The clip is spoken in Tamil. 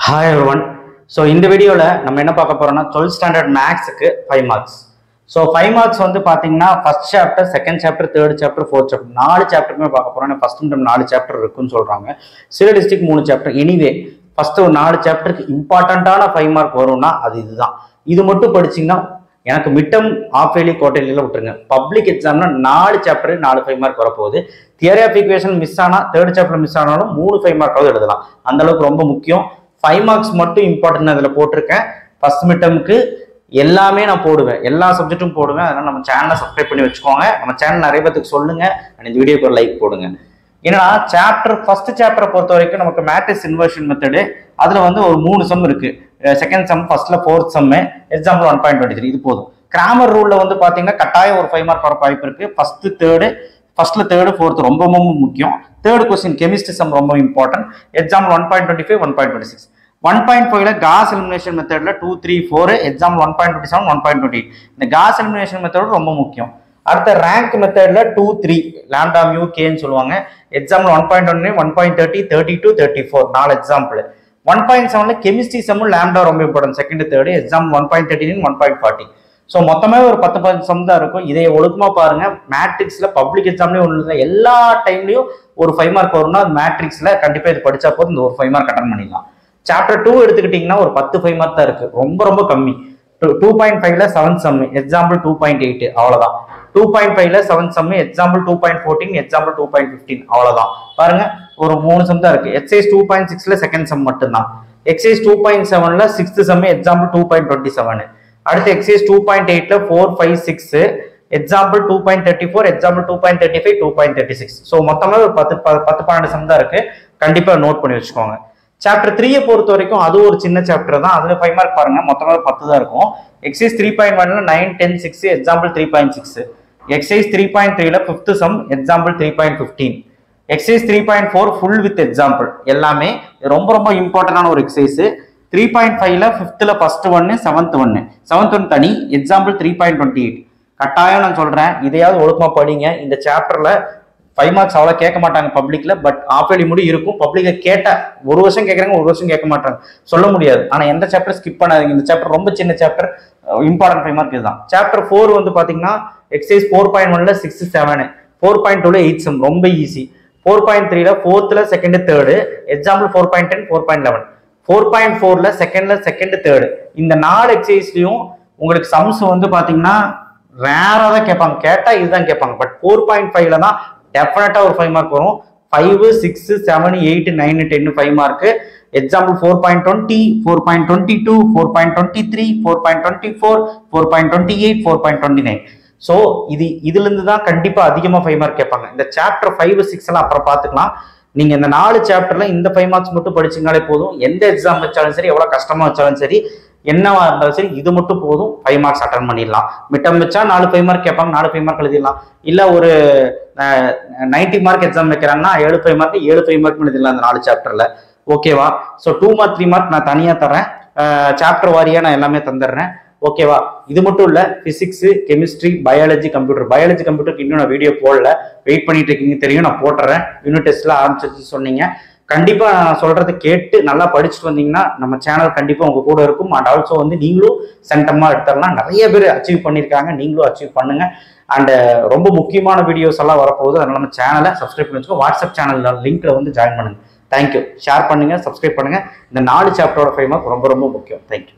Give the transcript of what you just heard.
Hi everyone. So in the video நம்ம என்ன பார்க்க போறோம்னா 12th standard maths க்கு 5 marks. So 5 marks வந்து பாத்தீங்கன்னா first chapter, second chapter, third chapter, fourth chapter நாலு சாப்டருமே பார்க்க போறோம். first term நாலு சாப்டர் இருக்குன்னு சொல்றாங்க. சில டிஸ்ட்ரிக்ட் மூணு சாப்டர். எனிவே ஃபர்ஸ்ட் ஒரு நாலு சாப்டருக்கு இம்பார்ட்டன்ட்டான 5 மார்க் வரும்னா அது இதுதான். இது மட்டும் படிச்சீங்கன்னா எனக்கு மிட்டம் ஆஃப் இயர்லி குவார்டர்லியில விட்டுருங்க. பப்ளிக் எக்ஸாம்னா நாலு சாப்டர் 4 5 மார்க் வரப்போகுது. தியரி ஆஃப் ஈக்குவேஷன் மிஸ் ஆனா தேர்ட் சாப்டர் மிஸ் ஆனாலும் 3 5 மார்க்காவது எழுதலாம். அந்த அளவுக்கு ரொம்ப முக்கியம். 5 மார்க்ஸ் மட்டும் இம்பார்ட்டன்ட் அதில் போட்டிருக்கேன். ஃபர்ஸ்ட் மிட்டமுக்கு எல்லாமே நான் போடுவேன், எல்லா சப்ஜெக்ட்டும் போடுவேன். அதனால நம்ம சேனலை சப்ஸ்கிரைப் பண்ணி வச்சுக்கோங்க. நம்ம சேனல் நிறைய பேருக்கு சொல்லுங்க. இந்த வீடியோக்கு ஒரு லைக் போடுங்க. ஏன்னா ஃபர்ஸ்ட் சாப்டரை பொறுத்த வரைக்கும் நமக்கு மேட்ரிக்ஸ் இன்வர்ஷன் மெத்தடு அதுல வந்து ஒரு 3 சம் இருக்கு. செகண்ட் சம், ஃபர்ஸ்ட்ல 4th சம், எக்ஸாம்பிள் 1.23 இது போதும். கிராமர் ரூல்ல வந்து பாத்தீங்கன்னா கட்டாயம் ஒரு 5 மார்க் வர வாய்ப்பு இருக்கு. ஃபர்ஸ்ட்ல தேர்டு ஃபோர்த் ரொம்ப முக்கியம். தேர்ட் கொஸ்டின் கெமிஸ்ட்ரி சம் ரொம்ப இம்பார்ட்டன்ட். எக்ஸாம்பிள் 1.25 1.26 1.5ல காஸ் எலிமினேஷன் மெத்தட்ல 2 3 4 எக்ஸாம்பிள் 1.27 1.28 இந்த காஸ் எலிமினேஷன் மெத்தட் ரொம்ப முக்கியம். அடுத்த ரேங்க் மெத்தட்ல 2 3 லாம்டா மியூ கேன்னு சொல்லுவாங்க. Example 1.19 1.30 32 34 4 example. 1.7ல கெமிஸ்ட்ரி சம் லாம்டா ரொம்ப important. Second third example 1.39 1.40. So மொத்தமே ஒரு 10 சம் தான் இருக்கும். இதை ஒழுக்கமா பாருங்க. மேட்ரிக்ஸ்ல பப்ளிக் எக்ஸாம்லயும் ஒன்று இல்லை, எல்லா டைம்லயும் ஒரு 5 மார்க் வரும்னா அது மேட்ரிக்ஸ்ல கண்டிப்பா இது படிச்சா போதும் இந்த ஒரு 5 மார்க் அட்டன் பண்ணிடலாம். சாப்டர் 2 எடுத்துக்கிட்டீங்கன்னா ஒரு 10 5 மார்க் தான் இருக்கு, ரொம்ப கம்மி. 2.5ல 7 சம் எக்ஸாம்பிள் 2.8 அவ்வளவுதான். 2.5ல 7 சம் எக்ஸாம்பிள் 2.14 எக்ஸாம்பிள் 2.15 அவ்வளவுதான். பாருங்க ஒரு 3 சம் தான் இருக்கு. எக்ஸைஸ் 2.6ல செகண்ட் சம் மட்டும்தான். எக்ஸைஸ் 2.7ல 6th சம் எக்ஸாம்பிள் 2.27. அடுத்து எக்ஸைஸ் 2.8ல 4 5 6 எக்ஸாம்பிள் 2.34 எக்ஸாம்பிள் 2.35 2.36. ஸோ மொத்தமாக ஒரு 10 12 சம் தான் இருக்கு. கண்டிப்பா நோட் பண்ணி வச்சுக்கோங்க. சாப்டர் 3 பொறுத்த வரைக்கும் அது ஒரு சின்ன சாப்டர் தான். அதுல 5 மார்க் பாருங்க, மொத்தமாக 10 தான் இருக்கும். எக்ஸைஸ் 3.1ல 9 10 6 எக்ஸாம்பிள் 3.6. எக்ஸைஸ் 3.3ல 5th sum example 3.15. Exercise 3.4 full with example. எல்லாமே ரொம்ப இம்பார்ட்டன்டான ஒரு எக்ஸைஸ். 3.5ல 5th ஃபர்ஸ்ட் 1 7th 1 தனி எக்ஸாம்பிள் 3.28. கட்டாயம் நான் சொல்றேன், இதையாவது ஒழுக்கமா படிங்க. இந்த சாப்டர்ல 5 மார்க்ஸ் அவ்வளவு கேட்க மாட்டாங்க பப்ளிக்ல, பட் ஆஃப் இயர்லி முடி இருக்கும். பப்ளிக்ல கேட்ட ஒரு வருஷம் கேட்கறாங்க, ஒரு வருஷம் கேட்க மாட்டாங்க, சொல்ல முடியாது. ஆனா எந்த சாப்டர் ஸ்கிப் பண்ணாதீங்க. இந்த சாப்டர் ரொம்ப சின்ன சாப்டர், இம்பார்ட்டன்ட் 5 மார்க் இதுதான். சாப்டர் 4 வந்து பாத்தீங்கன்னா எக்ஸைஸ் 4.1ல 6 7 4.2ல 8 சம் ரொம்ப ஈஸி. 4.3ல 4th செகண்ட் தேர்டு எக்ஸாம்பிள் 4.10 4.11. 4.4ல செகண்ட் தேர்டு இந்த 4 எக்ஸைஸ்லயும் உங்களுக்கு சம்ஸ் வந்து பாத்தீங்கன்னா ரேரா தான் கேட்பாங்க. கேட்டா இதுதான் கேட்பாங்க. பட் 4.5ல தான் டெஃபினட்டா ஒரு 5 மார்க் வரும். 5 6 7 8 9 10 5 மார்க். எக்ஸாம்பிள் 4.20 4.22 4.23 4.24 4.28 4.29. ஸோ இதுல இருந்து தான் கண்டிப்பா அதிகமா 5 மார்க் கேட்பாங்க. இந்த சாப்டர் 5 6 எல்லாம் அப்புறம் பாத்துக்கலாம். நீங்க இந்த 4 சாப்டர்ல இந்த 5 மார்க்ஸ் மட்டும் படிச்சீங்கனாலே போதும். எந்த எக்ஸாம் வச்சாலும் சரி, எவ்வளவு கஷ்டமா வச்சாலும் சரி, என்னவா இருந்தாலும் சரி, இது மட்டும் போதும் 5 மார்க்ஸ் அட்டன் பண்ணிடலாம். மிட்டம் வச்சா 4 5 மார்க் கேட்பாங்க, 4 5 மார்க் எழுதிடலாம். இல்ல ஒரு 90 மார்க் எக்ஸாம் வைக்கிறாங்கன்னா 7 5 மார்க் 7 5 மார்க் எழுதிடலாம் இந்த 4 சாப்டர்ல. ஓகேவா? ஸோ 2 மார்க் 3 மார்க் நான் தனியா தரேன். சாப்டர் வாரியா நான் எல்லாமே தந்துடுறேன். ஓகேவா? இது மட்டும் இல்ல, பிசிக்ஸ் கெமிஸ்ட்ரி பயாலஜி கம்ப்யூட்டருக்கு இன்னும் நான் வீடியோ போடல, வெயிட் பண்ணிட்டு இருக்கீங்க தெரியும். நான் போட்டுறேன். யூனிட் டெஸ்ட்ல ஆரம்பிச்சு சொன்னீங்க. கண்டிப்பா நான் சொல்றது கேட்டு நல்லா படிச்சுட்டு வந்தீங்கன்னா நம்ம சேனல் கண்டிப்பா உங்க கூட இருக்கும். அண்ட் ஆல்சோ வந்து நீங்களும் சென்டமா எடுத்துடலாம். நிறைய பேர் அச்சீவ் பண்ணியிருக்காங்க, நீங்களும் அச்சீவ் பண்ணுங்க. அண்ட் ரொம்ப முக்கியமான வீடியோஸ் எல்லாம் வரப்போகுது. அதனால நம்ம சேனலை சப்ஸ்கிரைப் பண்ணி வச்சுக்கோ. வாட்ஸ்அப் சேனல் லிங்க்ல வந்து ஜாயின் பண்ணுங்க. தேங்க்யூ. ஷேர் பண்ணுங்க, சப்ஸ்கிரைப் பண்ணுங்க. இந்த 4 சாப்டரோட 5 மார்க் ரொம்ப முக்கியம். தேங்க்யூ.